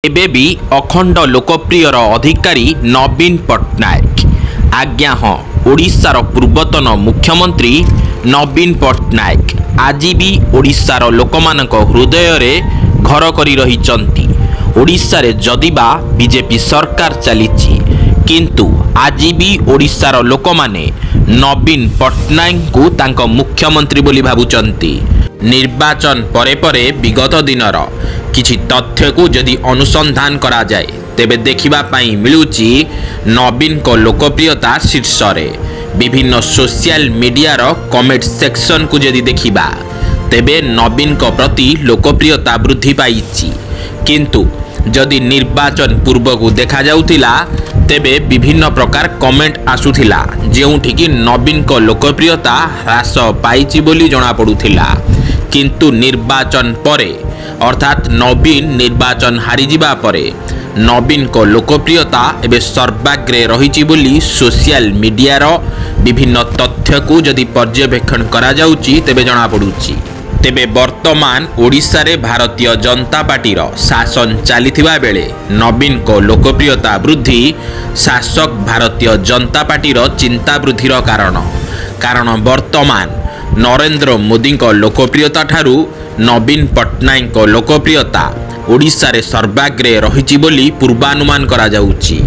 एबे भी अखंड लोकप्रियर अधिकारी नवीन पट्टनायक। आज्ञा हाँ, ओडिशार पूर्वतन मुख्यमंत्री नवीन पट्टनायक आज भी ओडिशार लोकमानक हृदय रे घर करी रहिचंती। ओडिशा रे जदिबा बीजेपी सरकार चलीची किंतु आज भी ओडिशार लोकमाने नवीन पट्टनायक को तांको मुख्यमंत्री बोली भाबुचंती। निर्वाचन परे परे विगत दिनर किछि तथ्य को जदि अनुसंधान करा जाए तेबे देखिबा पाई मिलुची नवीन को लोकप्रियता शीर्ष रे। विभिन्न सोशल मीडिया रो कमेंट सेक्शन को जदि देखिबा तेबे नवीन को प्रति लोकप्रियता वृद्धि पाइची किंतु जदि निर्वाचन पूर्व को देखा जाउतिला तेबे विभिन्न प्रकार कमेंट आसुथिला जेउठी कि नवीन को लोकप्रियता ह्रास पाइची बोली जणा पडुथिला किंतु निर्वाचन परे अर्थात नवीन निर्वाचन हारी जिबा परे नवीन को लोकप्रियता एबे सर्वाग्रे रहिची बोली सोशल मीडिया रो विभिन्न तथ्य को जदि पर्यवेक्षण करा जाउची तेबे जणा पडुची। तेबे वर्तमान ओडिशा रे भारतीय जनता पार्टी रो शासन चलीथिबा बेले नवीन को लोकप्रियता वृद्धि शासक भारतीय जनता पार्टी रो चिंता वृद्धिर कारण वर्तमान नरेंद्र मोदी को लोकप्रियता ठारू नवीन पट्टनायक को लोकप्रियता ओडिशा रे सर्वाग्रे रहिची बोली पूर्वानुमान करा जाउची।